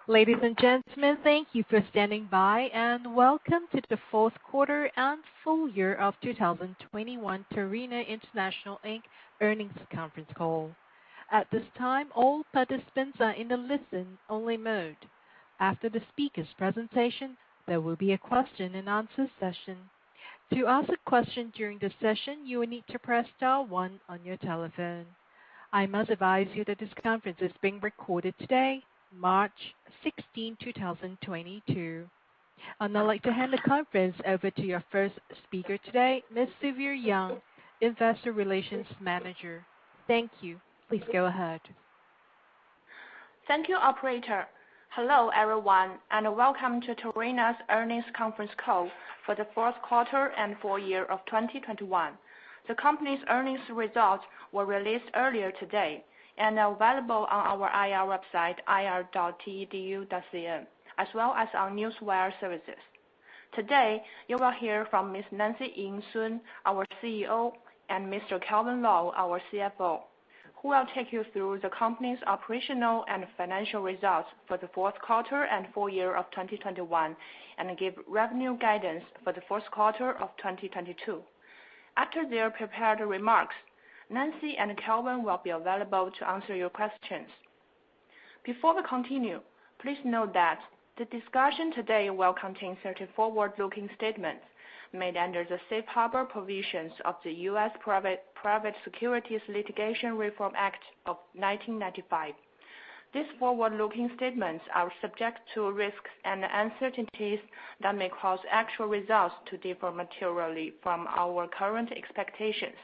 Ladies and gentlemen, thank you for standing by, and welcome to the fourth quarter and full year of 2021 Tarena International Inc. earnings conference call. At this time, all participants are in the listen-only mode. After the speaker's presentation, there will be a question-and-answer session. To ask a question during the session, you will need to press star one on your telephone. I must advise you that this conference is being recorded today, March 16, 2022. I'd now like to hand the conference over to your first speaker today, Ms. Sylvia Young, Investor Relations Manager. Thank you. Please go ahead. Thank you, operator. Hello, everyone, and welcome to Tarena's earnings conference call for the fourth quarter and full year of 2021. The company's earnings results were released earlier today and are available on our IR website, ir.tedu.cn, as well as on newswire services. Today, you will hear from Ms. Nancy Yin Sun, our CEO, and Mr. Kelvin Lau, our CFO, who will take you through the company's operational and financial results for the fourth quarter and full year of 2021 and give revenue guidance for the first quarter of 2022. After their prepared remarks, Nancy and Kelvin will be available to answer your questions. Before we continue, please note that the discussion today will contain certain forward-looking statements made under the Safe Harbor provisions of the U.S. Private Securities Litigation Reform Act of 1995. These forward-looking statements are subject to risks and uncertainties that may cause actual results to differ materially from our current expectations.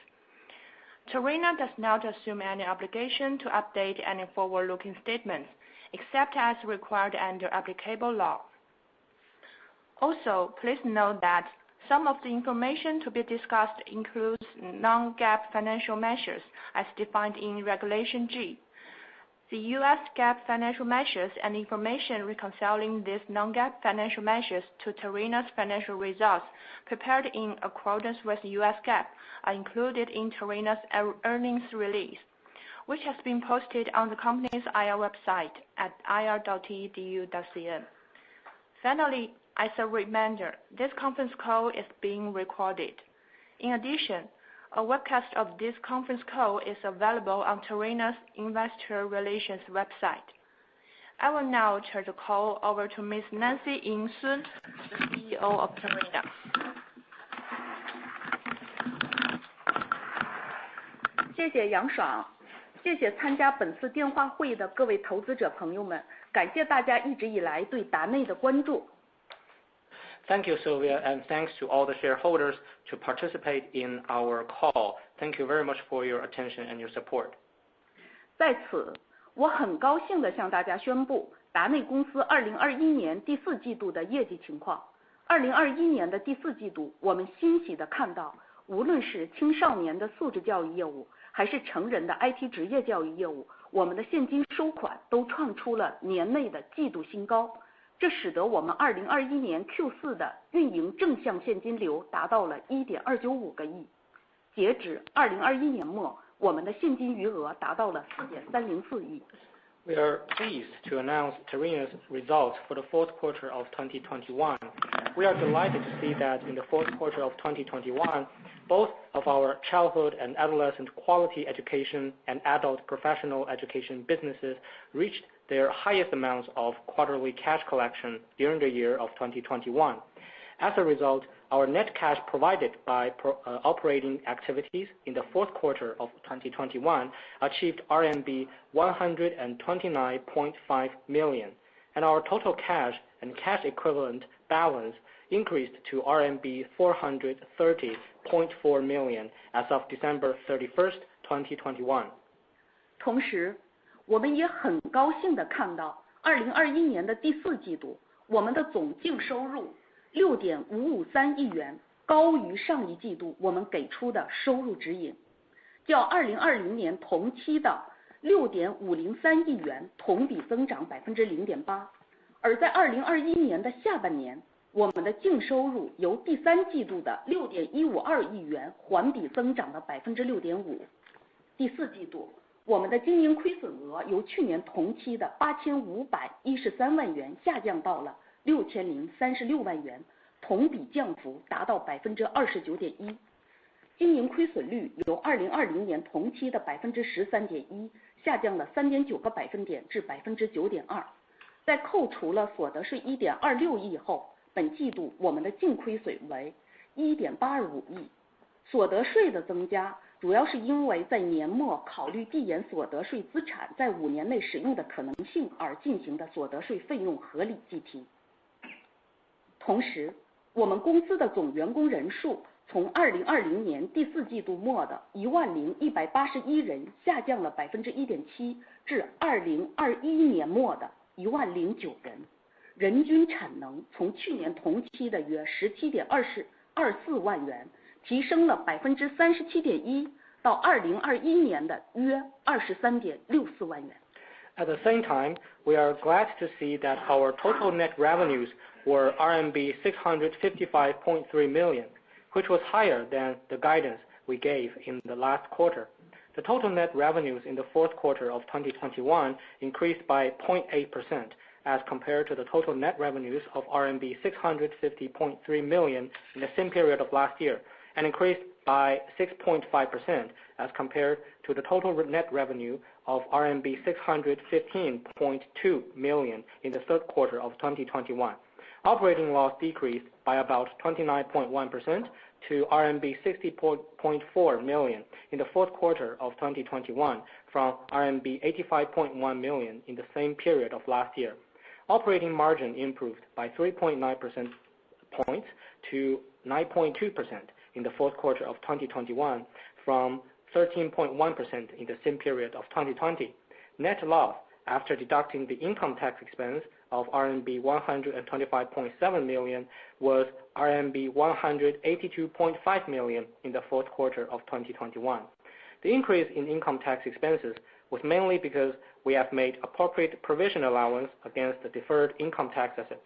Tarena does not assume any obligation to update any forward-looking statements, except as required under applicable law. Also, please note that some of the information to be discussed includes non-GAAP financial measures as defined in Regulation G. The U.S. GAAP financial measures and information reconciling these non-GAAP financial measures to Tarena's financial results prepared in accordance with U.S. GAAP are included in Tarena's earnings release, which has been posted on the company's IR website at ir.tedu.cn. Finally, as a reminder, this conference call is being recorded. In addition, a webcast of this conference call is available on Tarena's Investor Relations website. I will now turn the call over to Ms. Nancy Yin Sun, the CEO of Tarena. 谢谢杨爽，谢谢参加本次电话会议的各位投资者朋友们，感谢大家一直以来对达内的关注。Thank you, Sylvia, and thanks to all the shareholders to participate in our call. Thank you very much for your attention and your support. 在此，我很高兴地向大家宣布达内公司2021年第四季度的业绩情况。2021年的第四季度，我们欣喜地看到，无论是青少年的素质教育业务，还是成人的 IT 职业教育业务，我们的现金收款都创出了年内的季度新高。这使得我们2021年 Q4 的运营正向现金流达到了 1.295 个亿。截止2021年末，我们的现金余额达到了 4.304 亿。We are pleased to announce Tarena's results for the fourth quarter of 2021. We are delighted to see that in the fourth quarter of 2021, both of our childhood and adolescent quality education and adult professional education businesses reached their highest amounts of quarterly cash collection during the year of 2021. As a result, our net cash provided by operating activities in the fourth quarter of 2021 achieved RMB 129.5 million, and our total cash and cash equivalent balance increased to RMB 430.4 million as of December 31st, 2021. 同时，我们也很高兴地看到，2021年的第四季度，我们的总净收入6.553亿元，高于上一季度我们给出的收入指引，较2020年同期的6.503亿元同比增长 0.8%。而在2021年的下半年，我们的净收入由第三季度的6.152亿元环比增长了 6.5%。第四季度，我们的经营亏损额由去年同期的8513万元下降到了6036万元，同比降幅达到29.1%。经营亏损率由2020年同期的13.1%下降了3.9个百分点至9.2%。在扣除了所得税1.26亿后，本季度我们的净亏损为1.85亿。所得税的增加主要是因为在年末考虑递延所得税资产在5年内使用的可能性而进行的所得税费用合理计提。同时，我们公司的总员工人数从2020年第4季度末的10181人下降了1.7%至2021年末的10009人，人均产能从去年同期的约17.24万元提升了37.1%到2021年的约23.64万元。At the same time, we are glad to see that our total net revenues were RMB 655.3 million, which was higher than the guidance we gave in the last quarter. The total net revenues in the fourth quarter of 2021 increased by 0.8% as compared to the total net revenues of RMB 650.3 million in the same period of last year, and increased by 6.5% as compared to the total net revenue of RMB 615.2 million in the third quarter of 2021. Operating loss decreased by about 29.1% to RMB 60.4 million in the fourth quarter of 2021 from RMB 85.1 million in the same period of last year. Operating margin improved by 3.9% points to 9.2% in the fourth quarter of 2021 from 13.1% in the same period of 2020. Net loss after deducting the income tax expense of RMB 125.7 million was RMB 182.5 million in the fourth quarter of 2021. The increase in income tax expenses was mainly because we have made appropriate provision allowance against the deferred income tax assets,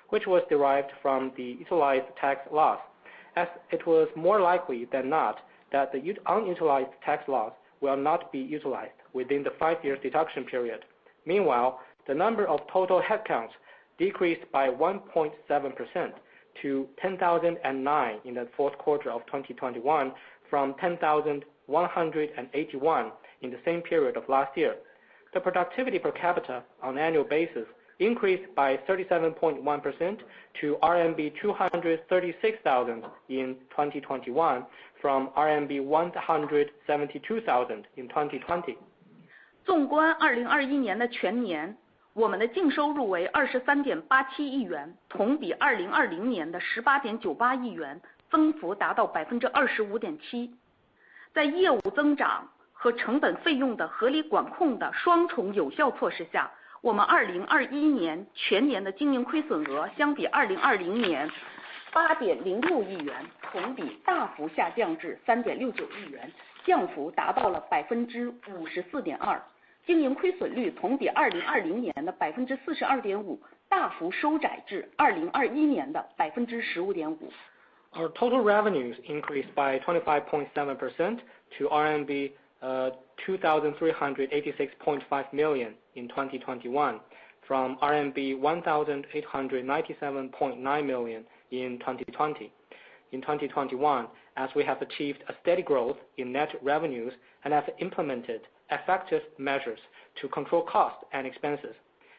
which was derived from the utilized tax loss, as it was more likely than not that the unutilized tax loss will not be utilized within the 5-year deduction period. Meanwhile, the number of total headcounts decreased by 1.7% to 10,009 in the fourth quarter of 2021 from 10,181 in the same period of last year. The productivity per capita on an annual basis increased by 37.1% to RMB 236,000 in 2021 from RMB 172,000 in 2020. 纵观2021年的全年，我们的净收入为23.87亿元，同比2020年的18.98亿元，增幅达到25.7%。在业务增长和成本费用的合理管控的双重有效措施下，我们2021年全年的经营亏损额相比2020年8.06亿元，同比大幅下降至3.69亿元，降幅达到了54.2%。经营亏损率同比2020年的42.5%，大幅收窄至2021年的15.5%。Our total revenues increased by 25.7% to RMB 2,386.5 million in 2021 from RMB 1,897.9 million in 2020. In 2021, as we have achieved a steady growth in net revenues and have implemented effective measures to control costs and expenses,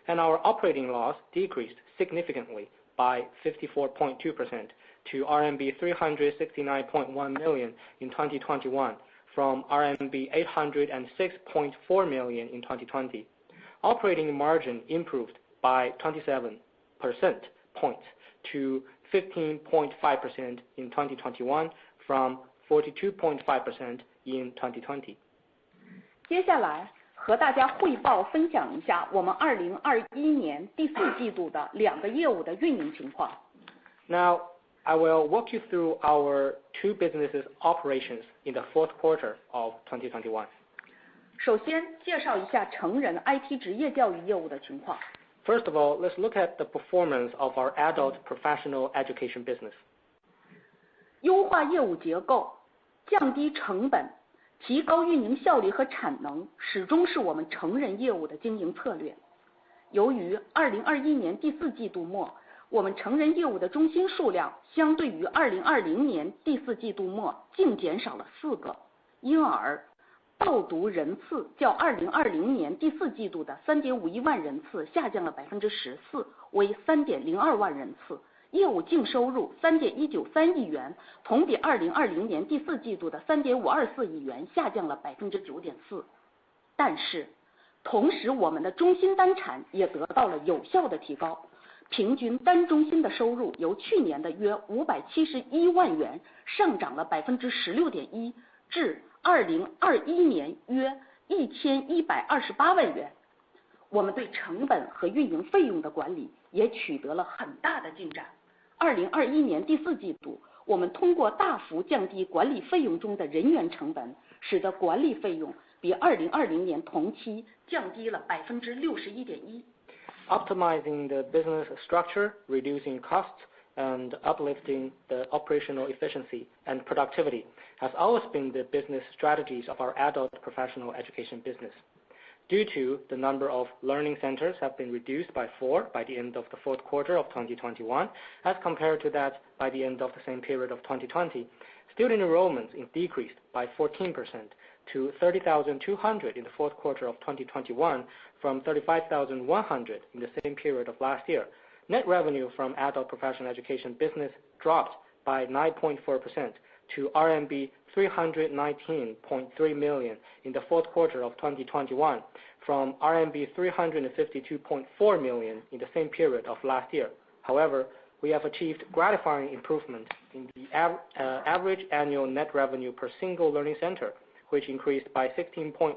and our operating loss decreased significantly by 54.2% to RMB 369.1 million in 2021 from RMB 806.4 million in 2020. Operating margin improved by 27% points to 15.5% in 2021 from 42.5% in 2020. 接下来和大家汇报分享一下我们2021年第4季度的2个业务的运营情况。Now, I will walk you through our 2 businesses operations in the fourth quarter of 2021. 首先介绍一下成人 IT 职业教育业务的情况。First of all, let's look at the performance of our adult professional education business. 优化业务结构，降低成本，提高运营效率和产能始终是我们成人业务的经营策略。由于2021年第4季度末，我们成人业务的中心数量相对于2020年第4季度末净减少了4个，因而报读人次较2020年第4季度的 3.51 万人次下降了 14%， 为 3.02 万人次。业务净收入 3.193 亿元，同比2020年第4季度的 3.524 亿元下降了 9.4%。但是同时我们的中心单产也得到了有效的提高，平均单中心的收入由去年的约571万元上涨了 16.1%， 至2021年约1128万元。我们对成本和运营费用的管理也取得了很大的进展。2021年第4季度，我们通过大幅降低管理费用中的人员成本，使得管理费用比2020年同期降低了 61.1%。Optimizing the business structure, reducing costs, and uplifting the operational efficiency and productivity has always been the business strategies of our adult professional education business. Due to the number of learning centers have been reduced by 4 by the end of the fourth quarter of 2021, as compared to that by the end of the same period of 2020, student enrollments decreased by 14% to 30,200 in the fourth quarter of 2021 from 35,100 in the same period of last year. Net revenue from adult professional education business dropped by 9.4% to RMB 319.3 million in the fourth quarter of 2021 from RMB 352.4 million in the same period of last year. However, we have achieved gratifying improvement in the average annual net revenue per single learning center, which increased by 16.1%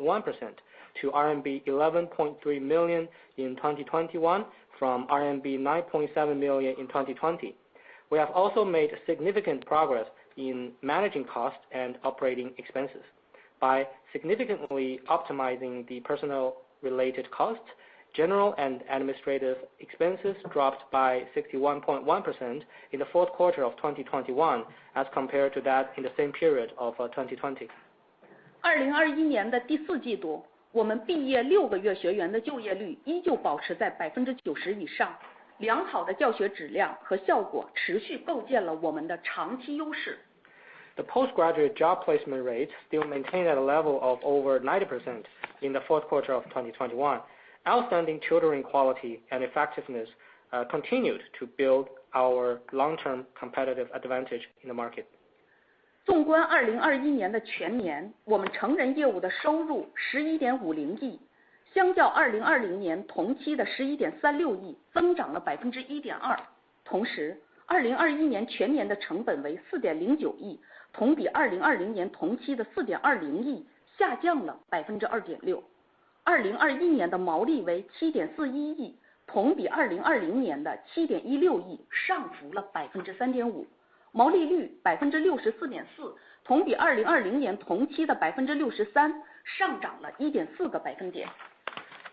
to RMB 11.3 million in 2021 from RMB 9.7 million in 2020. We have also made significant progress in managing costs and operating expenses. By significantly optimizing the personnel-related costs, general and administrative expenses dropped by 61.1% in the fourth quarter of 2021 as compared to that in the same period of 2020. 2021年的第4季度，我们毕业6个月学员的就业率依旧保持在 90% 以上，良好的教学质量和效果持续构建了我们的长期优势。The postgraduate job placement rate still maintained at a level of over 90% in the fourth quarter of 2021. Outstanding tutoring quality and effectiveness continued to build our long-term competitive advantage in the market. 纵观2021年的全年，我们成人业务的收入 11.50 亿，相较2020年同期的 11.36 亿增长了 1.2%。同时2021年全年的成本为 4.09 亿，同比2020年同期的 4.20 亿下降了 2.6%。2021年的毛利为 7.41 亿，同比2020年的 7.16 亿上浮了 3.5%。毛利率 64.4%， 同比2020年同期的 63%上涨了 1.4个百分点。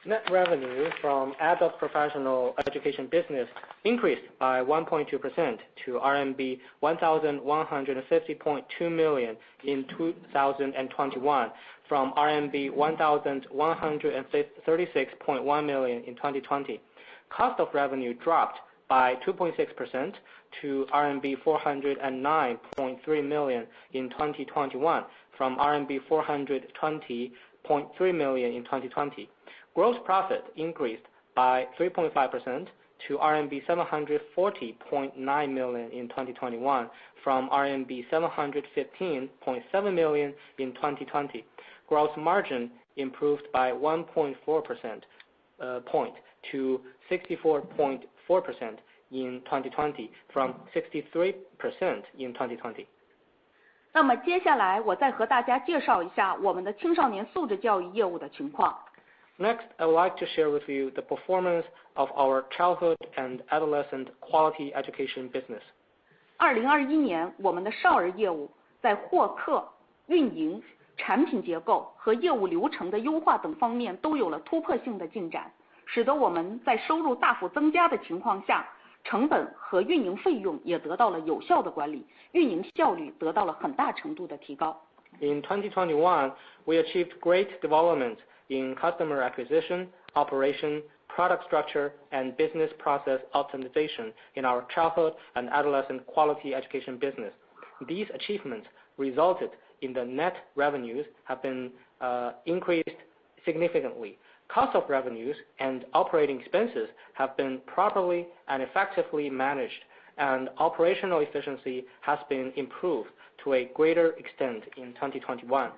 Net revenue from adult professional education business increased by 1.2% to RMB 1,150.2 million in 2021 from RMB 1,136.1 million in 2020. Cost of revenue dropped by 2.6% to RMB 409.3 million in 2021 from RMB 420.3 million in 2020. Gross profit increased by 3.5% to RMB 740.9 million in 2021 from RMB 715.7 million in 2020. Gross margin improved by 1.4% point to 64.4% in 2020 from 63% in 2020. 那么接下来我再和大家介绍一下我们的青少年素质教育业务的情况。Next, I would like to share with you the performance of our childhood and adolescent quality education business. 2021年，我们的少儿业务在获客、运营、产品结构和业务流程的优化等方面都有了突破性的进展，使得我们在收入大幅增加的情况下，成本和运营费用也得到了有效的管理，运营效率得到了很大程度的提高。In 2021, we achieved great development in customer acquisition, operation, product structure, and business process optimization in our childhood and adolescent quality education business. These achievements resulted in the net revenues have been increased significantly. Cost of revenues and operating expenses have been properly and effectively managed, and operational efficiency has been improved to a greater extent in 2021.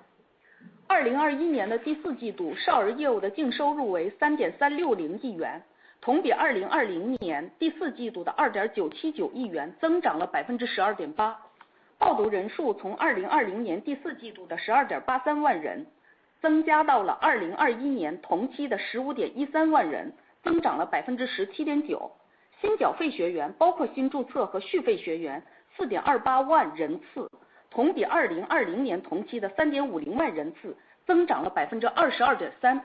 2021年的第四季度，少儿业务的净收入为3.360亿元，同比2020年第四季度的2.979亿元增长了12.8%。报读人数从2020年第四季度的12.83万人，增加到了2021年同期的15.13万人，增长了17.9%。新缴费学员包括新注册和续费学员4.28万人次，同比2020年同期的3.50万人次，增长了22.3%。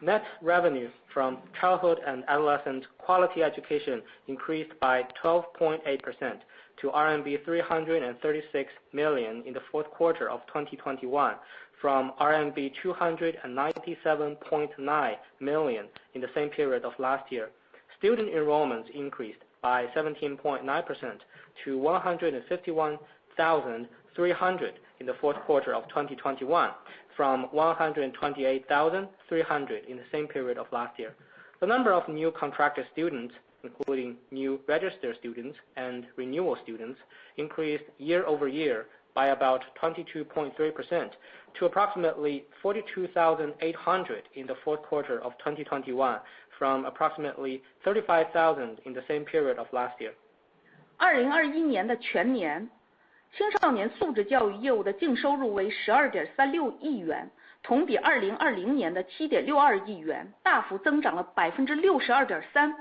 Net revenue from childhood and adolescent quality education increased by 12.8% to RMB 336 million in the fourth quarter of 2021 from RMB 297.9 million in the same period of last year. Student enrollments increased by 17.9% to 151,300 in the fourth quarter of 2021 from 128,300 in the same period of last year. The number of new contracted students, including new registered students and renewal students, increased year over year by about 22.3% to approximately 42,800 in the fourth quarter of 2021 from approximately 35,000 in the same period of last year. 2021年的全年青少年素质教育业务的净收入为12.36亿元，同比2020年的7.62亿元，大幅增长了62.3%。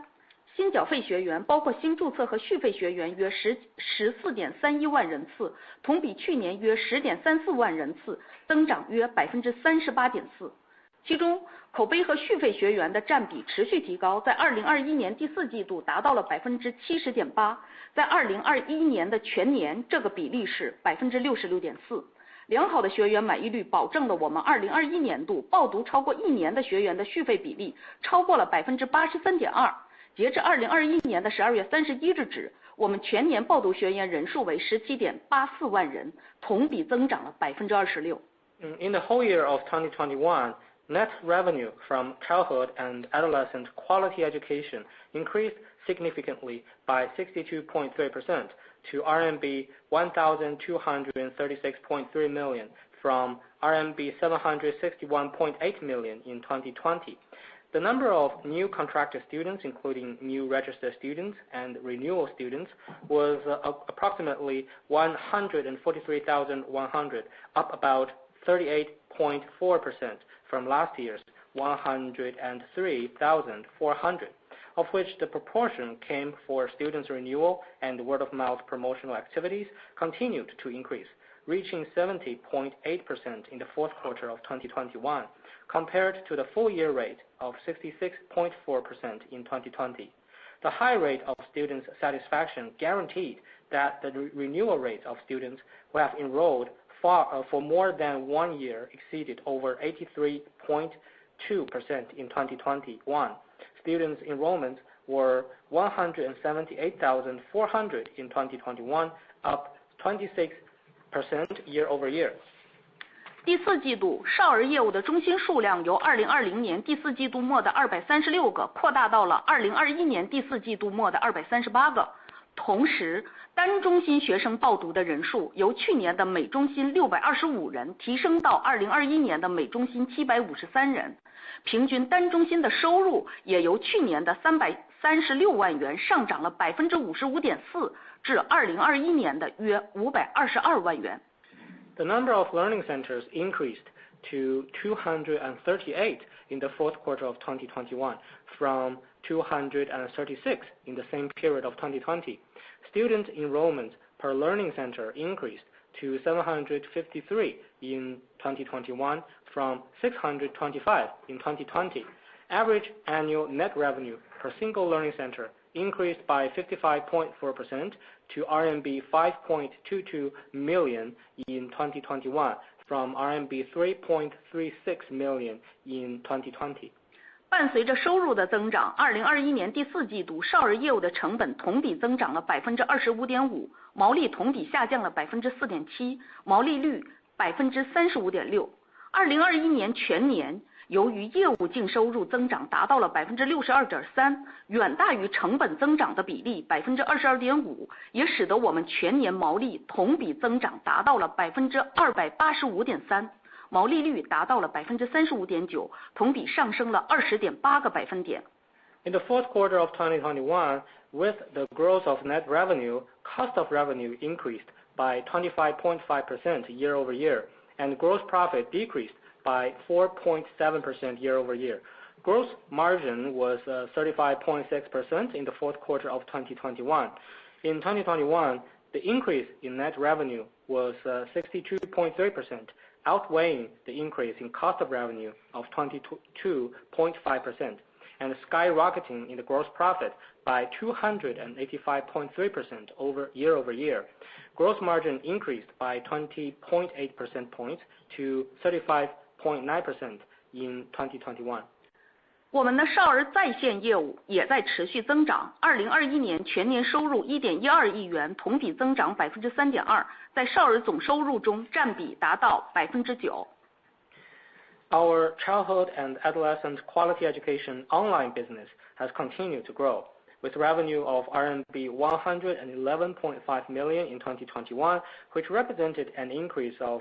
新缴费学员包括新注册和续费学员约14.31万人次，同比去年约10.34万人次，增长约38.4%。其中，口碑和续费学员的占比持续提高，在2021年第四季度达到了70.8%，在2021年的全年，这个比例是66.4%。良好的学员满意率保证了我们2021年度报读超过1年的学员的续费比例超过了83.2%。截至2021年的12月31日止，我们全年报读学员人数为17.84万人，同比增长了26%。In the whole year of 2021, net revenue from childhood and adolescent quality education increased significantly by 62.3% to RMB 1,236.3 million from RMB 761.8 million in 2020. The number of new contracted students, including new registered students and renewal students, was approximately 143,100, up about 38.4% from last year's 103,400, of which the proportion came for students' renewal and word-of-mouth promotional activities continued to increase, reaching 70.8% in the fourth quarter of 2021, compared to the full-year rate of 66.4% in 2020. The high rate of students' satisfaction guaranteed that the renewal rate of students who have enrolled for more than 1 year exceeded over 83.2% in 2021. Students' enrollments were 178,400 in 2021, up 26% year over year. 第四季度，少儿业务的中心数量由2020年第四季度末的236个扩大到了2021年第四季度末的238个。同时，单中心学生报读的人数由去年的每中心625人提升到2021年的每中心753人。平均单中心的收入也由去年的336万元上涨了55.4%，至2021年的约522万元。The number of learning centers increased to 238 in the fourth quarter of 2021 from 236 in the same period of 2020. Student enrollment per learning center increased to 753 in 2021 from 625 in 2020, Average annual net revenue per single learning center increased by 55.4% to RMB 5.22 million in 2021 from RMB 3.36 million in 2020. 伴随着收入的增长，2021年第四季度少儿业务的成本同比增长了25.5%，毛利同比下降了4.7%，毛利率35.6%。2021年全年，由于业务净收入增长达到了62.3%，远大于成本增长的比例22.5%，也使得我们全年毛利同比增长达到了285.3%，毛利率达到了35.9%，同比上升了20.8个百分点。In the fourth quarter of 2021, with the growth of net revenue, cost of revenue increased by 25.5% year over year, and gross profit decreased by 4.7% year over year. Gross margin was 35.6% in the fourth quarter of 2021. In 2021, the increase in net revenue was 62.3%, outweighing the increase in cost of revenue of 22.5%, and skyrocketing in the gross profit by 285.3% year over year. Gross margin increased by 20.8 percentage points to 35.9% in 2021. 我们的少儿在线业务也在持续增长。2021年全年收入1.12亿元，同比增长3.2%，在少儿总收入中占比达到9%。Our childhood and adolescent quality education online business has continued to grow, with revenue of RMB 111.5 million in 2021, which represented an increase of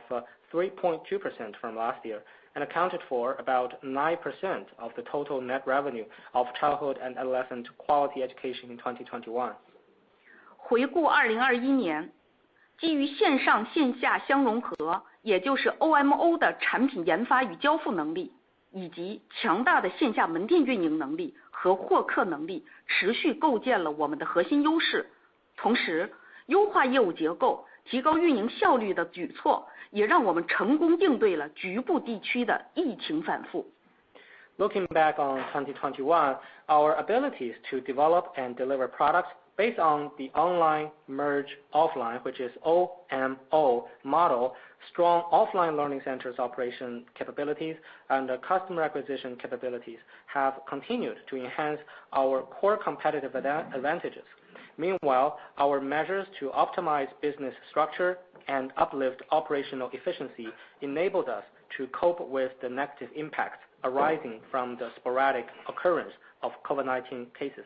3.2% from last year, and accounted for about 9% of the total net revenue of childhood and adolescent quality education in 2021. 回顾2021年，基于线上线下相融合，也就是 OMO 的产品研发与交付能力，以及强大的线下门店运营能力和获客能力，持续构建了我们的核心优势。同时，优化业务结构、提高运营效率的举措，也让我们成功应对了局部地区的疫情反复。Looking back on 2021, our abilities to develop and deliver products based on the online merge offline, which is OMO model, strong offline learning centers operation capabilities, and customer acquisition capabilities have continued to enhance our core competitive advantages. Meanwhile, our measures to optimize business structure and uplift operational efficiency enabled us to cope with the negative impacts arising from the sporadic occurrence of COVID-19 cases.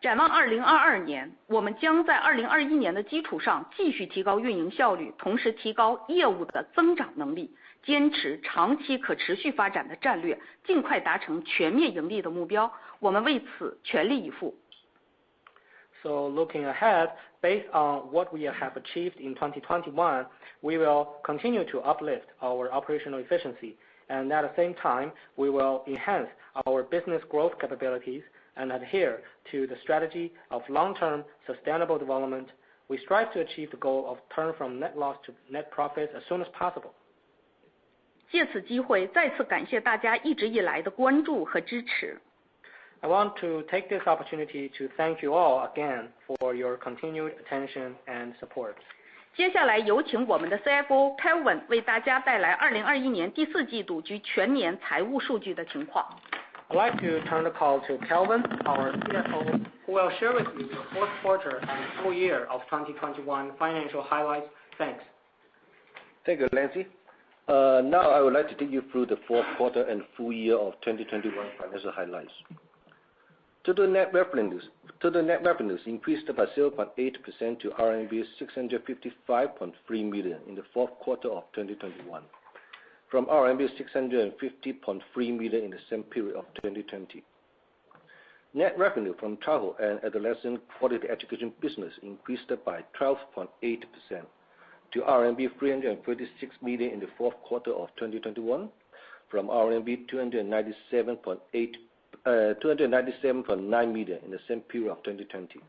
展望2022年，我们将在2021年的基础上继续提高运营效率，同时提高业务的增长能力，坚持长期可持续发展的战略，尽快达成全面盈利的目标。我们为此全力以赴。So looking ahead, based on what we have achieved in 2021, we will continue to uplift our operational efficiency, and at the same time, we will enhance our business growth capabilities and adhere to the strategy of long-term sustainable development. We strive to achieve the goal of turn from net loss to net profits as soon as possible. 借此机会，再次感谢大家一直以来的关注和支持。I want to take this opportunity to thank you all again for your continued attention and support. 接下来有请我们的 CFO Kelvin 为大家带来2021年第四季度及全年财务数据的情况。I'd like to turn the call to Kelvin, our CFO, who will share with you the fourth quarter and full year of 2021 financial highlights. Thanks. Thank you, Nancy. Now I would like to take you through the fourth quarter and full year of 2021 financial highlights. Total net revenues increased by 0.8% to RMB 655.3 million in the fourth quarter of 2021, from RMB 650.3 million in the same period of 2020. Net revenue from childhood and adolescent quality education business increased by 12.8% to RMB 336 million in the fourth quarter of 2021, from RMB 297.9 million in the same period of 2020.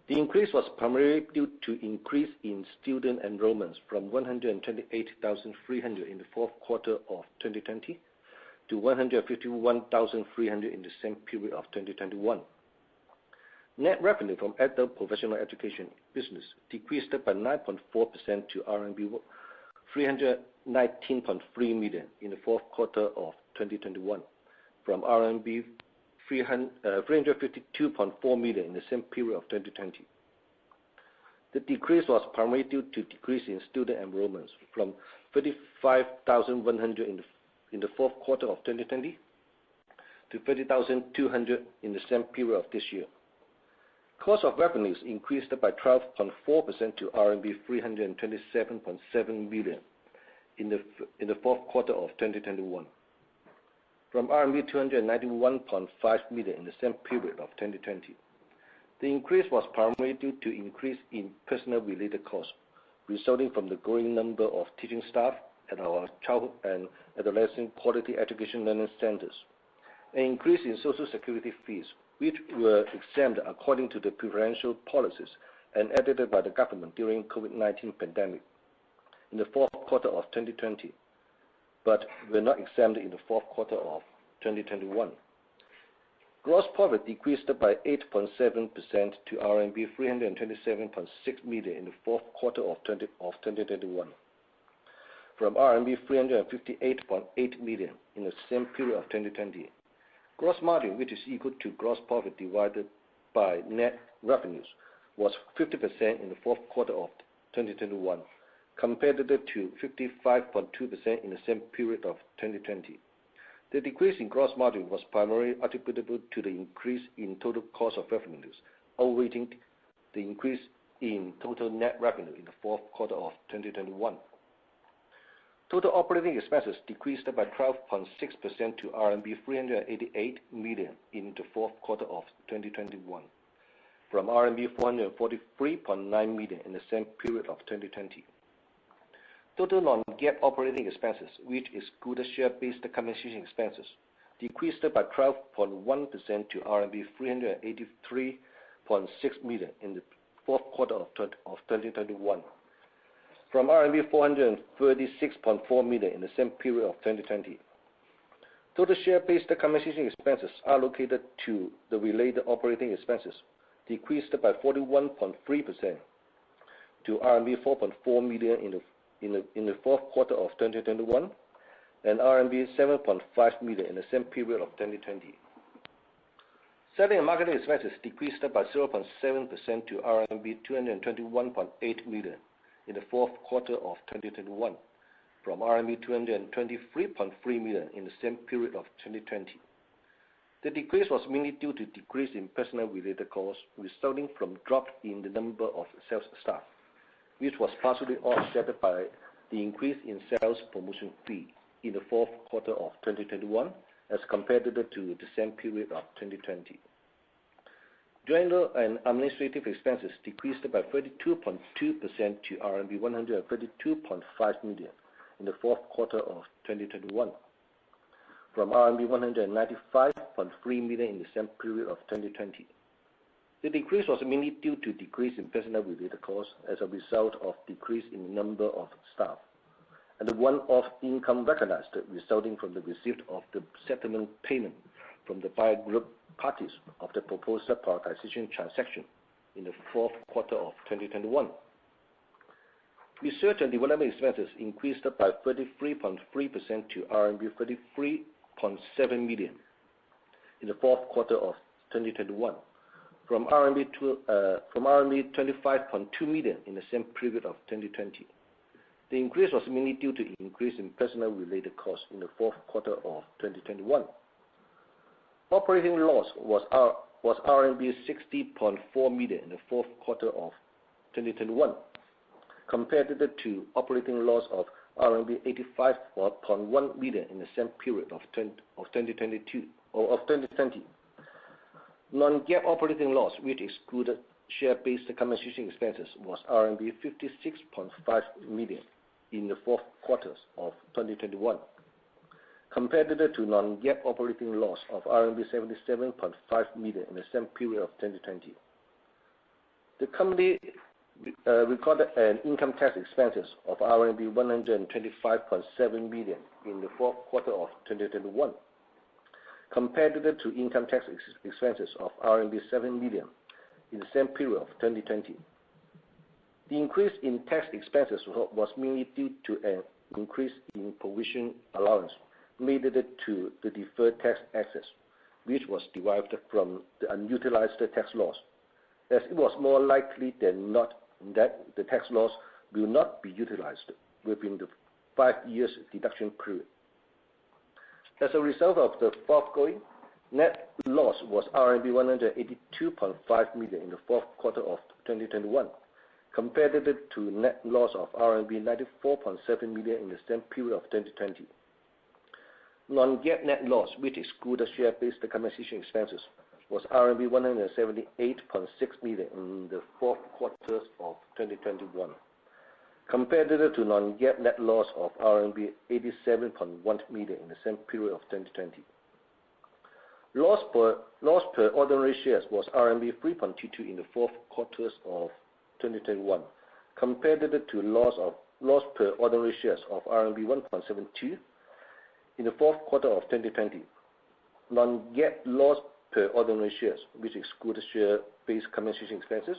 The increase was primarily due to increase in student enrollments from 128,300 in the fourth quarter of 2020 to 151,300 in the same period of 2021. Net revenue from adult professional education business decreased by 9.4% to RMB 319.3 million in the fourth quarter of 2021 from RMB 352.4 million in the same period of 2020. The decrease was primarily due to decrease in student enrollments from 35,100 in the fourth quarter of 2020 to 30,200 in the same period of this year. Cost of revenues increased by 12.4% to RMB 327.7 million in the fourth quarter of 2021 from RMB 291.5 million in the same period of 2020. The increase was primarily due to increase in personnel-related costs resulting from the growing number of teaching staff at our childhood and adolescent quality education learning centers, an increase in social security fees, which were exempt according to the preferential policies enacted by the government during COVID-19 pandemic in the fourth quarter of 2020, but were not exempt in the fourth quarter of 2021. Gross profit decreased by 8.7% to RMB 327.6 million in the fourth quarter of 2021 from RMB 358.8 million in the same period of 2020. Gross margin, which is equal to gross profit divided by net revenues, was 50% in the fourth quarter of 2021, compared to 55.2% in the same period of 2020. The decrease in gross margin was primarily attributable to the increase in total cost of revenues, outweighing the increase in total net revenue in the fourth quarter of 2021. Total operating expenses decreased by 12.6% to RMB 388 million in the fourth quarter of 2021 from RMB 443.9 million in the same period of 2020. Total non-GAAP operating expenses, which exclude share-based compensation expenses, decreased by 12.1% to RMB 383.6 million in the fourth quarter of 2021 from RMB 436.4 million in the same period of 2020. Total share-based compensation expenses allocated to the related operating expenses decreased by 41.3% to RMB 4.4 million in the fourth quarter of 2021 and RMB 7.5 million in the same period of 2020. Selling and marketing expenses decreased by 0.7% to RMB 221.8 million in the fourth quarter of 2021 from RMB 223.3 million in the same period of 2020. The decrease was mainly due to decrease in personnel-related costs resulting from drop in the number of sales staff, which was partially offset by the increase in sales promotion fee in the fourth quarter of 2021 as compared to the same period of 2020. General and administrative expenses decreased by 32.2% to RMB 132.5 million in the fourth quarter of 2021 from RMB 195.3 million in the same period of 2020. The decrease was mainly due to decrease in personnel-related costs as a result of decrease in the number of staff and the one-off income recognized resulting from the receipt of the settlement payment from the buyer group parties of the proposed privatization transaction in the fourth quarter of 2021. Research and development expenses increased by 33.3% to RMB 33.7 million in the fourth quarter of 2021 from RMB 25.2 million in the same period of 2020. The increase was mainly due to increase in personnel-related costs in the fourth quarter of 2021. Operating loss was RMB 60.4 million in the fourth quarter of 2021, compared to operating loss of RMB 85.1 million in the same period of 2020. Non-GAAP operating loss, which excluded share-based compensation expenses, was RMB 56.5 million in the fourth quarter of 2021, compared to non-GAAP operating loss of RMB 77.5 million in the same period of 2020. The company recorded an income tax expenses of RMB 125.7 million in the fourth quarter of 2021, compared to income tax expenses of RMB 7 million in the same period of 2020. The increase in tax expenses was mainly due to an increase in provision allowance made to the deferred tax assets, which was derived from the unutilized tax loss, as it was more likely than not that the tax loss will not be utilized within the 5 years deduction period. As a result of the foregoing, net loss was RMB 182.5 million in the fourth quarter of 2021, compared to net loss of RMB 94.7 million in the same period of 2020. Non-GAAP net loss, which excludes share-based compensation expenses, was RMB 178.6 million in the fourth quarter of 2021, compared to non-GAAP net loss of RMB 87.1 million in the same period of 2020. Loss per ordinary shares was RMB 3.22 in the fourth quarter of 2021, compared to loss per ordinary shares of RMB 1.72 in the fourth quarter of 2020. Non-GAAP loss per ordinary shares, which excludes share-based compensation expenses,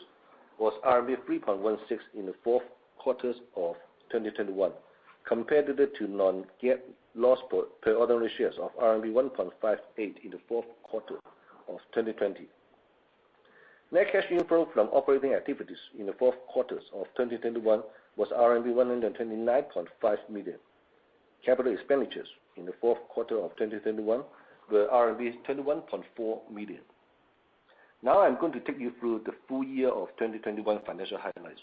was RMB 3.16 in the fourth quarter of 2021, compared to non-GAAP loss per ordinary shares of RMB 1.58 in the fourth quarter of 2020. Net cash inflow from operating activities in the fourth quarter of 2021 was RMB 129.5 million. Capital expenditures in the fourth quarter of 2021 were RMB 21.4 million. Now I'm going to take you through the full year of 2021 financial highlights.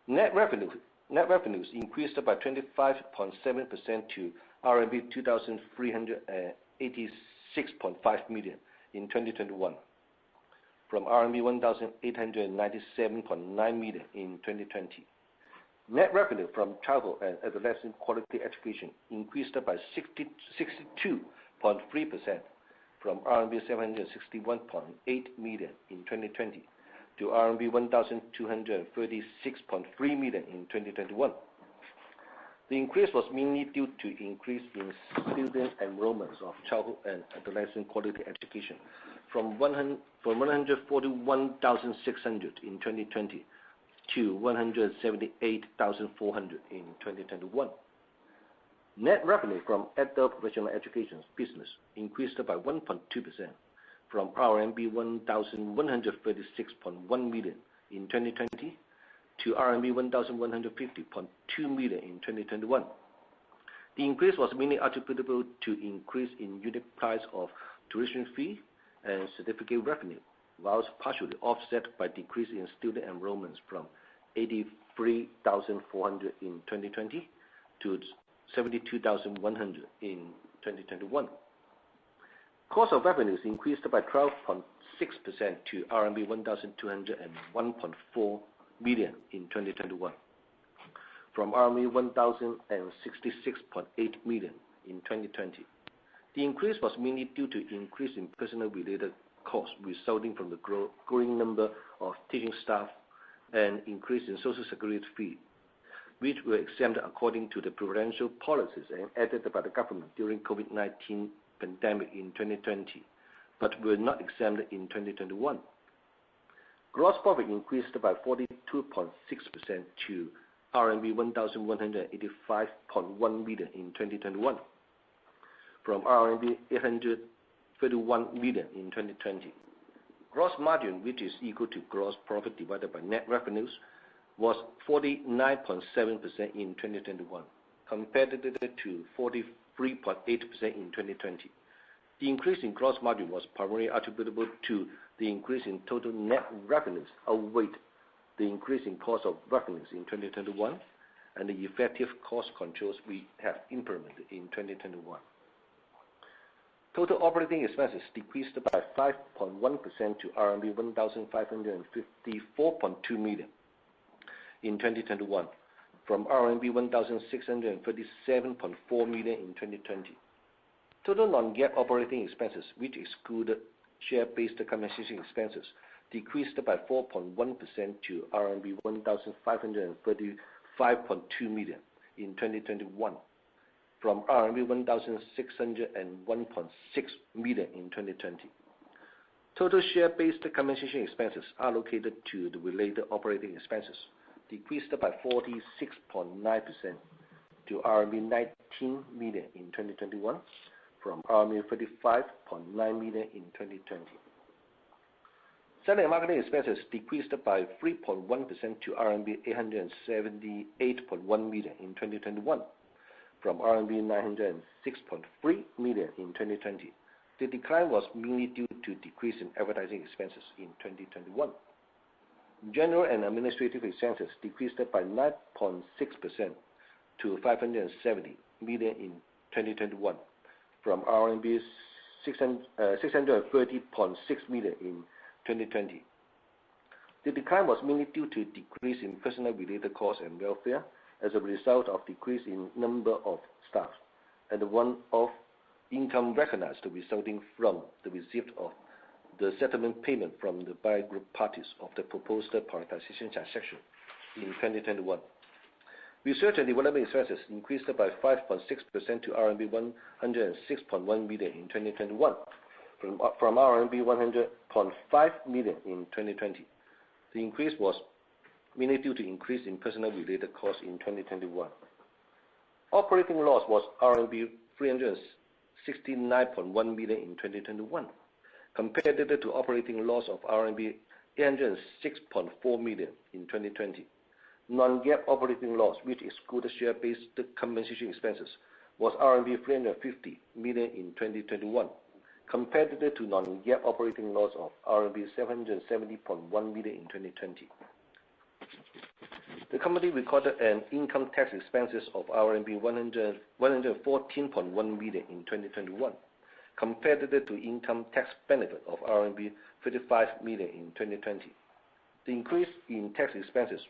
Net revenues increased by 25.7% to RMB 2,386.5 million in 2021, from RMB 1,897.9 million in 2020. Net revenue from childhood and adolescent quality education increased by 62.3% from RMB 761.8 million in 2020 to RMB 1,236.3 million in 2021. The increase was mainly due to increase in student enrollments of childhood and adolescent quality education from 141,600 in 2020 to 178,400 in 2021. Net revenue from adult professional education business increased by 1.2% from RMB 1,136.1 million in 2020 to RMB 1,150.2 million in 2021. The increase was mainly attributable to increase in unit price of tuition fee and certificate revenue, whilst partially offset by decrease in student enrollments from 83,400 in 2020 to 72,100 in 2021. Cost of revenues increased by 12.6% to RMB 1,201.4 million in 2021, from RMB 1,066.8 million in 2020. The increase was mainly due to increase in personnel-related costs resulting from the growing number of teaching staff and increase in Social Security fee, which were exempt according to the prudential policies enacted by the government during COVID-19 pandemic in 2020, but were not exempt in 2021. Gross profit increased by 42.6% to RMB 1,185.1 million in 2021, from RMB 831 million in 2020. Gross margin, which is equal to gross profit divided by net revenues, was 49.7% in 2021, compared to 43.8% in 2020. The increase in gross margin was primarily attributable to the increase in total net revenues outweighed the increase in cost of revenues in 2021 and the effective cost controls we have implemented in 2021. Total operating expenses decreased by 5.1% to RMB 1,554.2 million in 2021, from RMB 1,637.4 million in 2020. Total non-GAAP operating expenses, which excluded share-based compensation expenses, decreased by 4.1% to RMB 1,535.2 million in 2021 from RMB 1,601.6 million in 2020. Total share-based compensation expenses allocated to the related operating expenses decreased by 46.9% to RMB 19 million in 2021 from RMB 35.9 million in 2020. Selling and marketing expenses decreased by 3.1% to RMB 878.1 million in 2021 from RMB 906.3 million in 2020. The decline was mainly due to decrease in advertising expenses in 2021. General and administrative expenses decreased by 9.6% to 570 million in 2021 from RMB 630.6 million in 2020. The decline was mainly due to decrease in personnel-related costs and welfare as a result of decrease in number of staff and the one-off income recognized resulting from the receipt of the settlement payment from the buyer group parties of the proposed privatization transaction in 2021. Research and development expenses increased by 5.6% to RMB 106.1 million in 2021 from RMB 100.5 million in 2020. The increase was mainly due to increase in personnel-related costs in 2021. Operating loss was RMB 369.1 million in 2021, compared to operating loss of RMB 806.4 million in 2020. Non-GAAP operating loss, which excludes share-based compensation expenses, was RMB 350 million in 2021, compared to non-GAAP operating loss of RMB 770.1 million in 2020. The company recorded an income tax expenses of RMB 114.1 million in 2021, compared to income tax benefit of RMB 35 million in 2020. The increase in tax expenses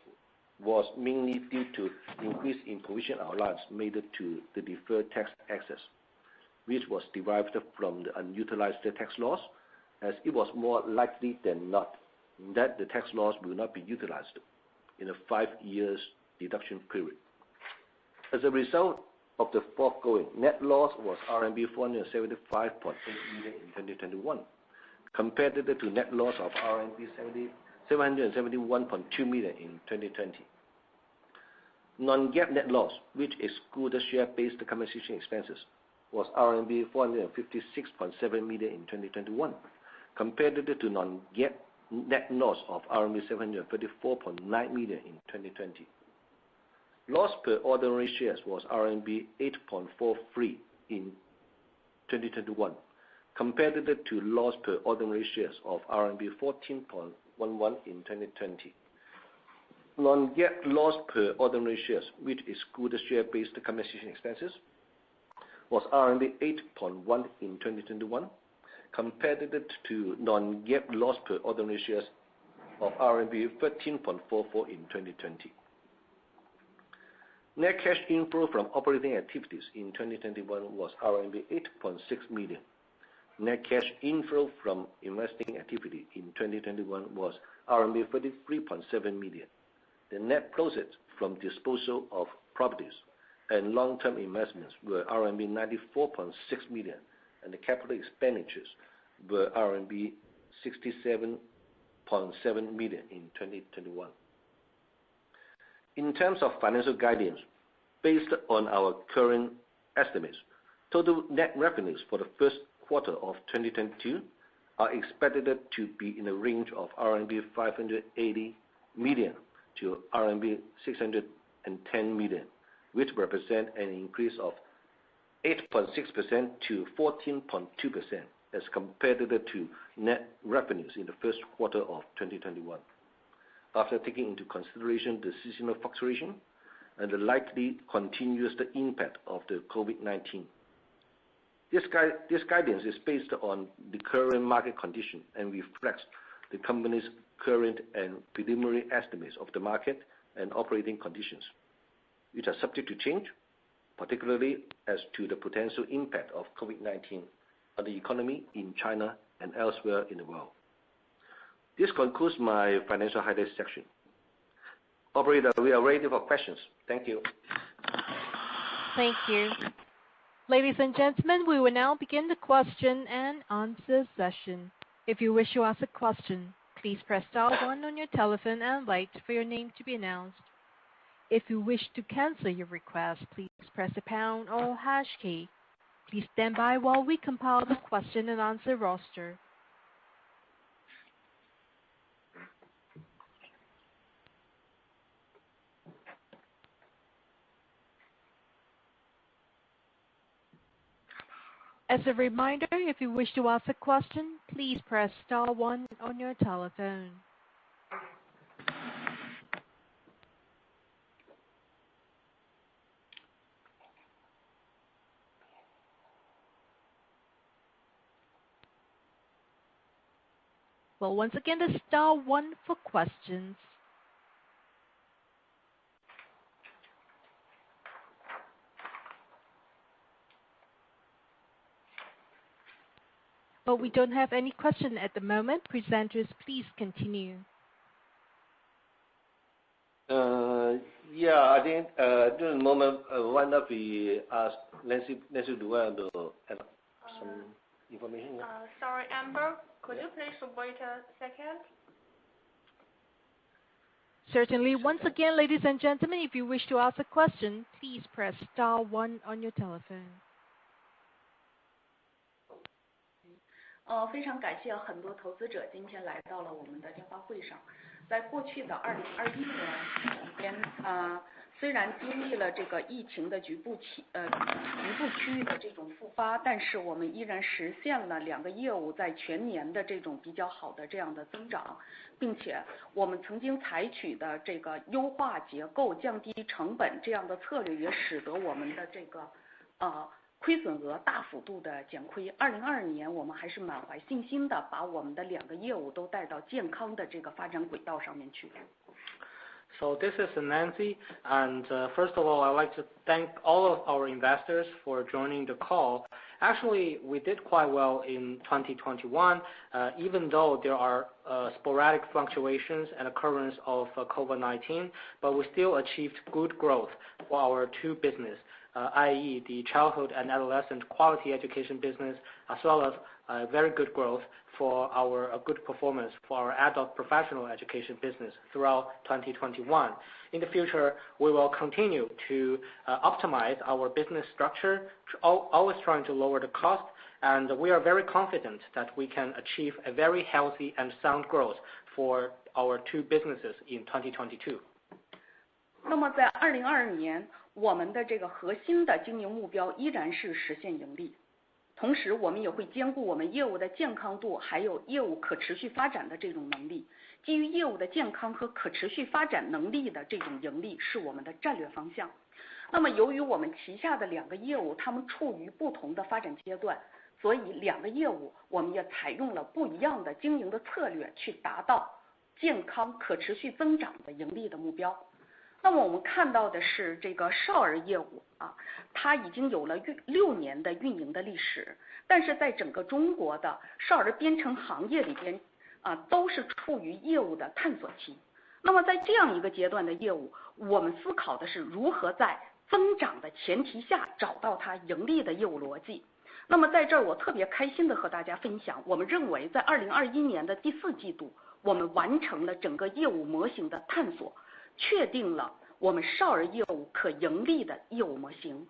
was mainly due to increase in provision allowance made to the deferred tax assets, which was derived from the unutilized tax loss, as it was more likely than not that the tax loss will not be utilized in a 5 years deduction period. As a result of the foregoing, net loss was RMB 475.8 million in 2021, compared to net loss of RMB 771.2 million in 2020. Non-GAAP net loss, which excludes share-based compensation expenses, was RMB 456.7 million in 2021, compared to non-GAAP net loss of RMB 734.9 million in 2020. Loss per ordinary shares was RMB 8.43 in 2021, compared to loss per ordinary shares of RMB 14.11 in 2020. Non-GAAP loss per ordinary shares, which excludes share-based compensation expenses, was RMB 8.1 in 2021, compared to non-GAAP loss per ordinary shares of RMB 13.44 in 2020. Net cash inflow from operating activities in 2021 was RMB 8.6 million. Net cash inflow from investing activity in 2021 was RMB 33.7 million. The net proceeds from disposal of properties and long-term investments were RMB 94.6 million, and the capital expenditures were RMB 67.7 million in 2021. In terms of financial guidance, based on our current estimates, total net revenues for the first quarter of 2022 are expected to be in the range of RMB 580 million to RMB 610 million, which represent an increase of 8.6% to 14.2% as compared to net revenues in the first quarter of 2021. After taking into consideration the seasonal fluctuation and the likely continuous impact of the COVID-19. This guidance is based on the current market condition and reflects the company's current and preliminary estimates of the market and operating conditions, which are subject to change, particularly as to the potential impact of COVID-19 on the economy in China and elsewhere in the world. This concludes my financial highlights section. Operator, we are ready for questions. Thank you. Thank you. Ladies and gentlemen, we will now begin the question and answer session. If you wish to ask a question, please press star one on your telephone and wait for your name to be announced. If you wish to cancel your request, please press the pound or hash key. Please stand by while we compile the question and answer roster. As a reminder, if you wish to ask a question, please press star one on your telephone. Well, once again, the star one for questions. But we don't have any question at the moment. Presenters, please continue. Yeah, I think at this moment, why not we ask Nancy Duan to have some information? Sorry, Amber, could you please wait a second? Certainly. Once again, ladies and gentlemen, if you wish to ask a question, please press star one on your telephone. 非常感谢很多投资者今天来到了我们的电话会上。在过去的2021年期间，虽然经历了这个疫情的局部区域的这种复发，但是我们依然实现了2个业务在全年的这种比较好的这样的增长，并且我们曾经采取的这个优化结构、降低成本这样的策略，也使得我们的这个亏损额大幅度的减亏。2022年我们还是满怀信心的，把我们的2个业务都带到健康的这个发展轨道上面去。So this is Nancy, and first of all, I'd like to thank all of our investors for joining the call. Actually, we did quite well in 2021, even though there are sporadic fluctuations and occurrence of COVID-19, but we still achieved good growth for our two business, i.e. the childhood and adolescent quality education business, as well as very good growth for our good performance for our adult professional education business throughout 2021. In the future, we will continue to optimize our business structure, always trying to lower the cost, and we are very confident that we can achieve a very healthy and sound growth for our two businesses in 2022. 那么在2022年，我们的这个核心的经营目标依然是实现盈利。同时我们也会兼顾我们业务的健康度，还有业务可持续发展的这种能力。基于业务的健康和可持续发展能力的这种盈利是我们的战略方向。那么由于我们旗下的2个业务它们处于不同的发展阶段，所以2个业务我们也采用了不一样的经营的策略，去达到健康可持续增长的盈利的目标。那么我们看到的是这个少儿业务它已经有了6年的运营的历史，但是在整个中国的少儿编程行业里边都是处于业务的探索期。那么在这样一个阶段的业务，我们思考的是如何在增长的前提下找到它盈利的业务逻辑。那么在这儿我特别开心的和大家分享，我们认为在2021年的第4季度，我们完成了整个业务模型的探索，确定了我们少儿业务可盈利的业务模型。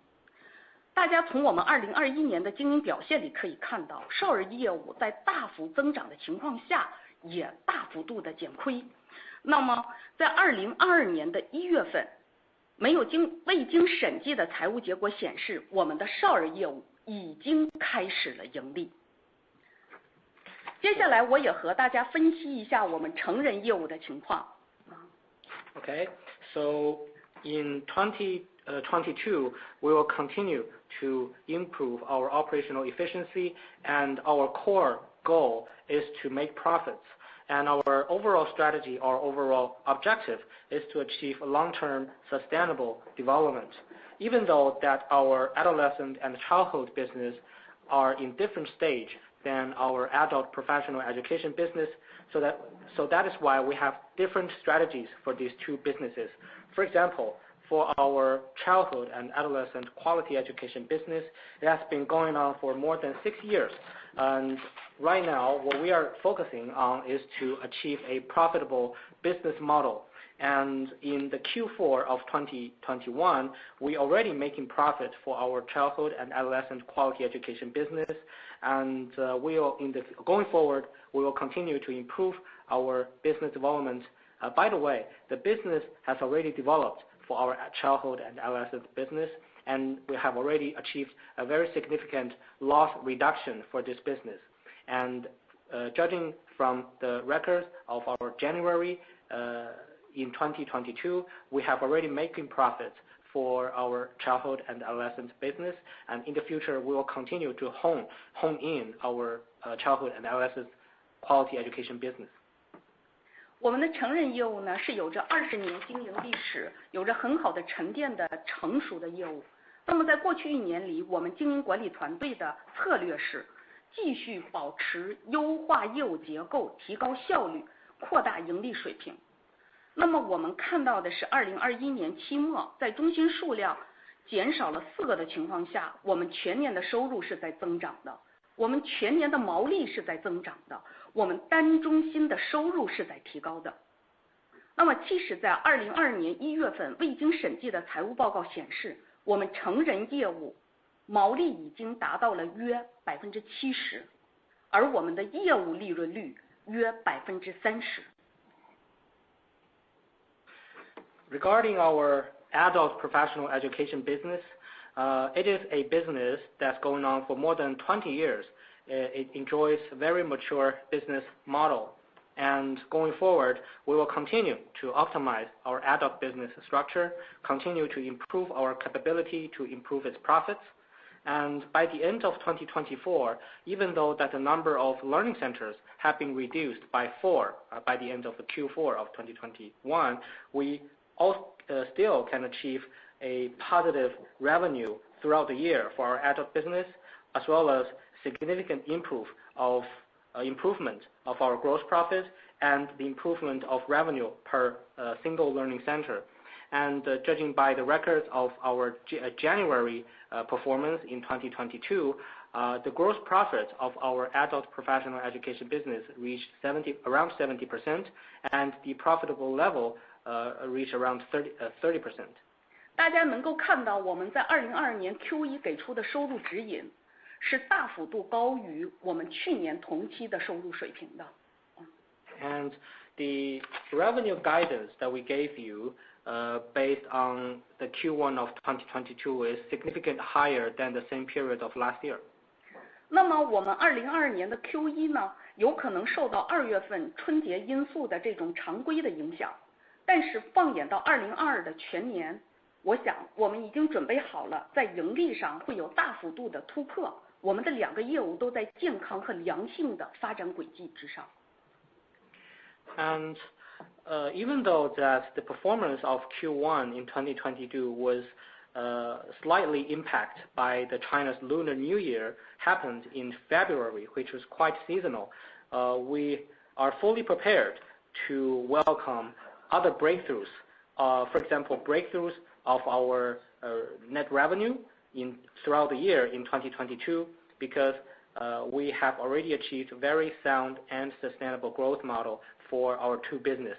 大家从我们2021年的经营表现里可以看到，少儿业务在大幅增长的情况下也大幅度的减亏。那么在2022年的1月份，未经审计的财务结果显示，我们的少儿业务已经开始了盈利。接下来我也和大家分析一下我们成人业务的情况。Okay, so in 2022, we will continue to improve our operational efficiency, and our core goal is to make profits. And our overall strategy, our overall objective is to achieve long-term sustainable development. Even though that our adolescent and childhood business are in different stage, than our adult professional education business, so that is why we have different strategies for these two businesses. For example, for our childhood and adolescent quality education business, it has been going on for more than 6 years. And right now, what we are focusing on is to achieve a profitable business model. And in the Q4 of 2021, we already making profit for our childhood and adolescent quality education business. And going forward, we will continue to improve our business development. By the way, the business has already developed for our childhood and adolescent business, and we have already achieved a very significant loss reduction for this business. And judging from the records of our January in 2022, we have already making profits for our childhood and adolescent business, and in the future we will continue to hone in our childhood and adolescent quality education business. 我们的成人业务呢是有着20年经营历史，有着很好的沉淀的成熟的业务。那么在过去1年里，我们经营管理团队的策略是继续保持优化业务结构，提高效率，扩大盈利水平。那么我们看到的是2021年期末，在中心数量减少了4个的情况下，我们全年的收入是在增长的，我们全年的毛利是在增长的，我们单中心的收入是在提高的。那么即使在2022年1月份未经审计的财务报告显示，我们成人业务毛利已经达到了约 70%， 而我们的业务利润率约 30%。Regarding our adult professional education business, it is a business that's going on for more than 20 years. It enjoys a very mature business model. And going forward, we will continue to optimize our adult business structure, continue to improve our capability to improve its profits. And by the end of 2024, even though that the number of learning centers have been reduced by 4 by the end of the Q4 of 2021, we still can achieve a positive revenue throughout the year for our adult business, as well as significant improvement of our gross profit and the improvement of revenue per single learning center. And judging by the records of our January performance in 2022, the gross profit of our adult professional education business reached around 70%, and the profitable level reached around 30%. 大家能够看到我们在2022年 Q1 给出的收入指引是大幅度高于我们去年同期的收入水平的。And the revenue guidance that we gave you based on the Q1 of 2022 is significantly higher than the same period of last year. 那么我们2022年的 Q1 呢，有可能受到2月份春节因素的这种常规的影响，但是放眼到2022的全年，我想我们已经准备好了，在盈利上会有大幅度的突破，我们的2个业务都在健康和良性的发展轨迹之上。And even though that the performance of Q1 in 2022 was slightly impacted by the China's Lunar New Year happened in February, which was quite seasonal, we are fully prepared to welcome other breakthroughs. For example, breakthroughs of our net revenue throughout the year in 2022, because we have already achieved very sound and sustainable growth model for our two business.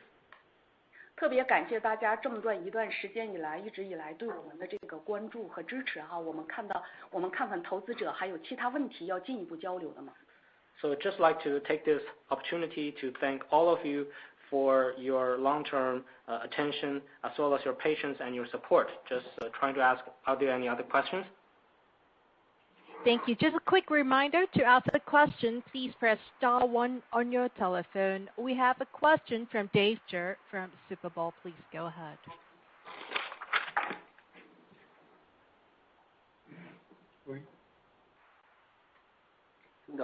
特别感谢大家这么一段时间以来一直以来对我们的这个关注和支持哈，我们看看投资者还有其他问题要进一步交流的吗？ So just like to take this opportunity to thank all of you for your long-term attention as well as your patience and your support. Just trying to ask, are there any other questions? Thank you. Just a quick reminder, to ask a question, please press star 1 on your telephone. We have a question from Dave Zher from Super Bowl. Please go ahead.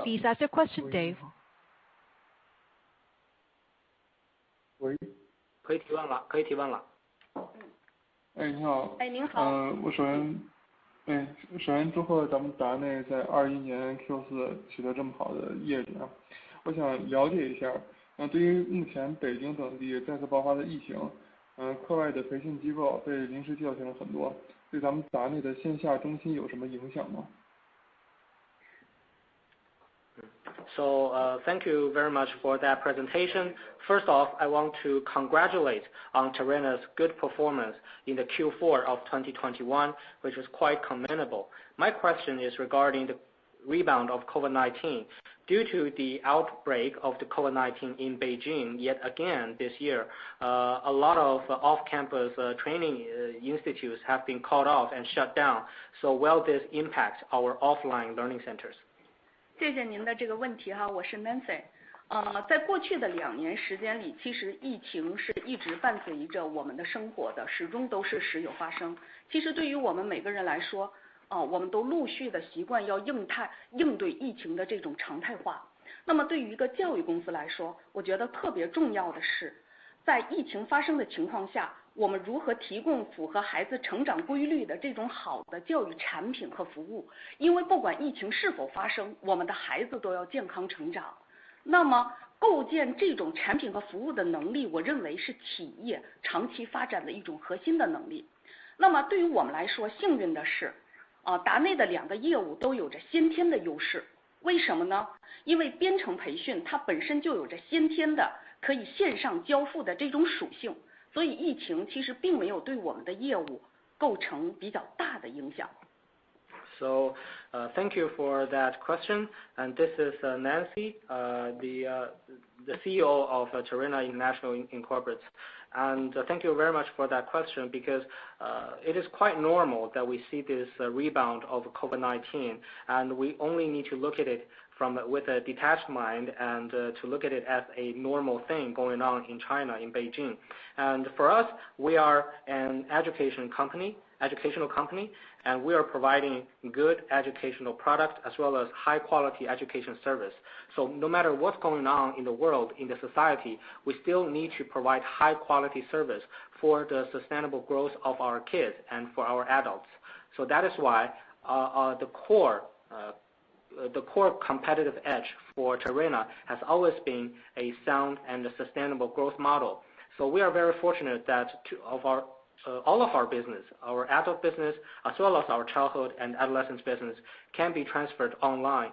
Please ask your question, Dave. 可以提问了。哎，你好。哎，您好。我首先首先祝贺咱们达内在21年 Q4取得这么好的业绩啊！我想了解一下，对于目前北京等地再次爆发的疫情，课外的培训机构被临时叫停了很多，对咱们达内的线下中心有什么影响吗？ So thank you very much for that presentation. First off, I want to congratulate on Tarena's good performance in the Q4 of 2021, which was quite commendable. My question is regarding the rebound of COVID-19. Due to the outbreak of the COVID-19 in Beijing, yet again this year, a lot of off-campus training institutes have been called off and shut down. So will this impact our offline learning centers? 谢谢您的这个问题哈，我是 Nancy。在过去的2年时间里，其实疫情是一直伴随着我们的生活的，始终都是时有发生。其实对于我们每个人来说，我们都陆续的习惯要应对疫情的这种常态化。那么对于一个教育公司来说，我觉得特别重要的是，在疫情发生的情况下，我们如何提供符合孩子成长规律的这种好的教育产品和服务？因为不管疫情是否发生，我们的孩子都要健康成长。那么构建这种产品和服务的能力，我认为是企业长期发展的一种核心的能力。那么对于我们来说，幸运的是，达内的2个业务都有着先天的优势。为什么呢？因为编程培训它本身就有着先天的可以线上交付的这种属性。所以疫情其实并没有对我们的业务构成比较大的影响。So thank you for that question. And this is Nancy, the CEO of Tarena International Incorporated. And thank you very much for that question because it is quite normal that we see this rebound of COVID-19, and we only need to look at it with a detached mind and to look at it as a normal thing going on in China, in Beijing. And for us, we are an educational company, and we are providing good educational product as well as high quality education service. So no matter what's going on in the world, in the society, we still need to provide high quality service for the sustainable growth of our kids and for our adults. So that is why the core competitive edge for Tarena has always been a sound and a sustainable growth model. So we are very fortunate that all of our business, our adult business, as well as our childhood and adolescent business, can be transferred online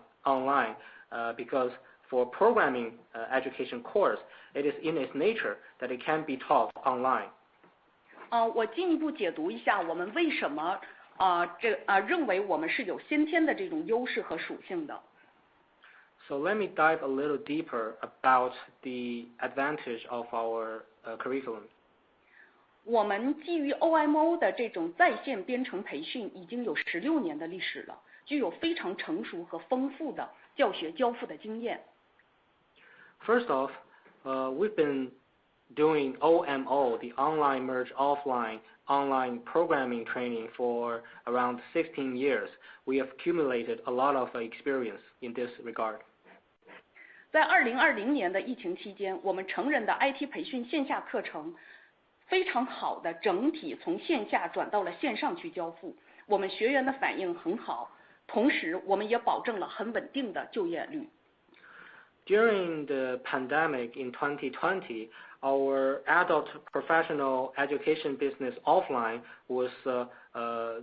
because for programming education course, it is in its nature that it can be taught online. 我进一步解读一下我们为什么认为我们是有先天的这种优势和属性的。So let me dive a little deeper about the advantage of our curriculum. 我们基于 OMO 的这种在线编程培训已经有16年的历史了，具有非常成熟和丰富的教学交付的经验。First off, we've been doing OMO, the online merge offline online programming training for around 16 years. We have accumulated a lot of experience in this regard. 在2020年的疫情期间，我们成人的 IT 培训线下课程非常好的整体从线下转到了线上去交付，我们学员的反应很好，同时我们也保证了很稳定的就业率。During the pandemic in 2020, our adult professional education business offline was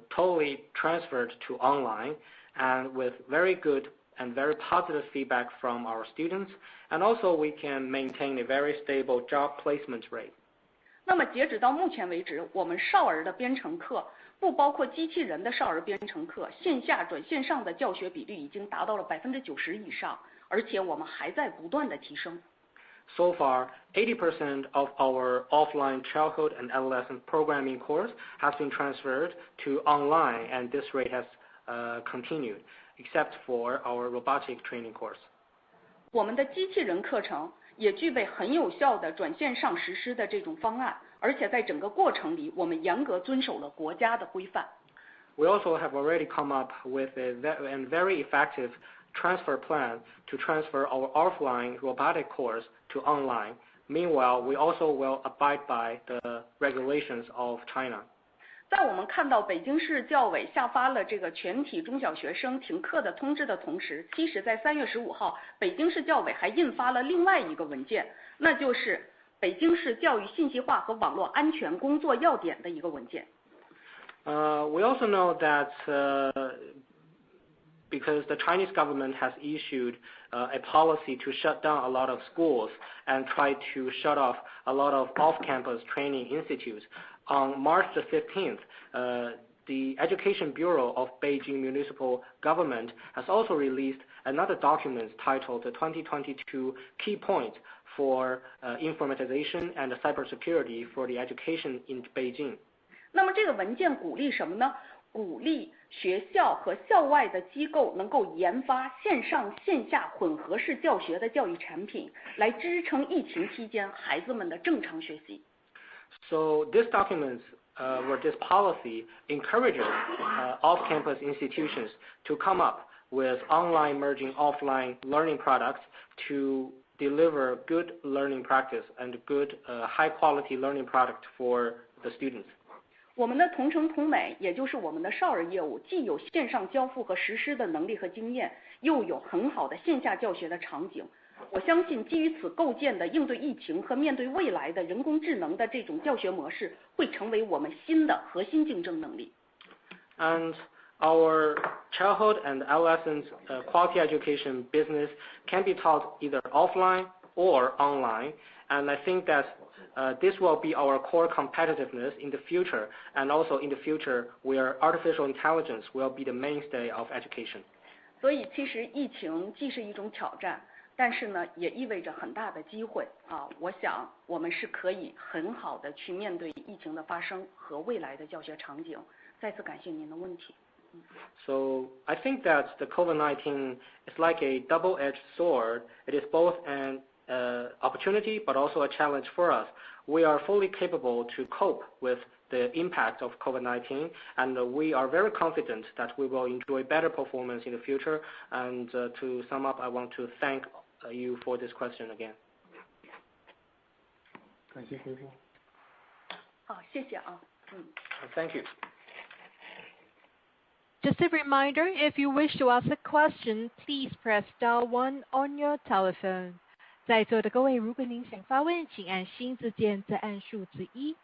totally transferred to online, and with very good and very positive feedback from our students, and also we can maintain a very stable job placement rate. 那么截止到目前为止，我们少儿的编程课，不包括机器人的少儿编程课，线下转线上的教学比例已经达到了90%以上，而且我们还在不断的提升。So far, 80% of our offline childhood and adolescent programming course has been transferred to online, and this rate has continued, except for our robotic training course. 我们的机器人课程也具备很有效的转线上实施的这种方案，而且在整个过程里，我们严格遵守了国家的规范。We also have already come up with a very effective transfer plan to transfer our offline robotic course to online. Meanwhile, we also will abide by the regulations of China. 在我们看到北京市教委下发了这个全体中小学生停课的通知的同时，其实在3月15号，北京市教委还印发了另外一个文件，那就是北京市教育信息化和网络安全工作要点的一个文件。We also know that because the Chinese government has issued a policy to shut down a lot of schools and try to shut off a lot of off-campus training institutes. On March the 15th, the Education Bureau of Beijing Municipal Government has also released another document titled the 2022 Key Points for Informatization and Cybersecurity for the Education in Beijing. 那么这个文件鼓励什么呢？鼓励学校和校外的机构能够研发线上线下混合式教学的教育产品，来支撑疫情期间孩子们的正常学习。So this document, or this policy, encourages off-campus institutions to come up with online merging offline learning products to deliver good learning practice and good high-quality learning product for the students. 我们的同城同美，也就是我们的少儿业务，既有线上交付和实施的能力和经验，又有很好的线下教学的场景。我相信基于此构建的应对疫情和面对未来的人工智能的这种教学模式，会成为我们新的核心竞争能力。And our childhood and adolescent quality education business can be taught either offline or online, and I think that this will be our core competitiveness in the future, and also in the future where artificial intelligence will be the mainstay of education. 所以其实疫情既是一种挑战，但是呢也意味着很大的机会啊！我想我们是可以很好的去面对疫情的发生和未来的教学场景。再次感谢您的问题。So I think that the COVID-19 is like a double-edged sword. It is both an opportunity but also a challenge for us. We are fully capable to cope with the impact of COVID-19, and we are very confident that we will enjoy better performance in the future. And to sum up, I want to thank you for this question again. 感谢回复。好，谢谢啊。Thank you. Just a reminder, if you wish to ask a question, please press star 1 on your telephone. 在座的各位，如果您想发问，请按星字键，再按数字1。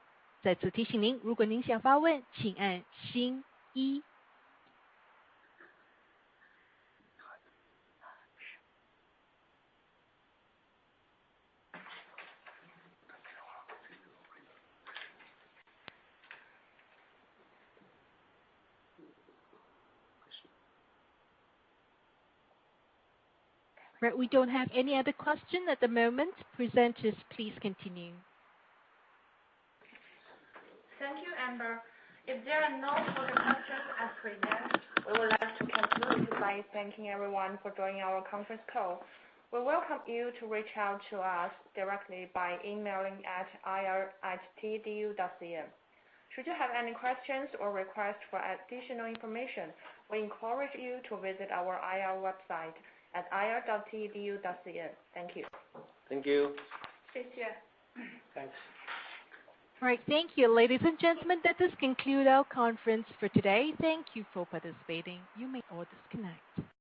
再次提醒您，如果您想发问，请按星1。Right, we don't have any other question at the moment. Presenters, please continue. Thank you, Amber. If there are no further questions as present, we would like to conclude by thanking everyone for joining our conference call. We welcome you to reach out to us directly by emailing at ir@tedu.cn. Should you have any questions or requests for additional information, we encourage you to visit our IR website at ir.tedu.cn. Thank you. Thank you. 谢谢。 Thanks. All right, thank you, ladies and gentlemen. That does conclude our conference for today. Thank you for participating. You may all disconnect.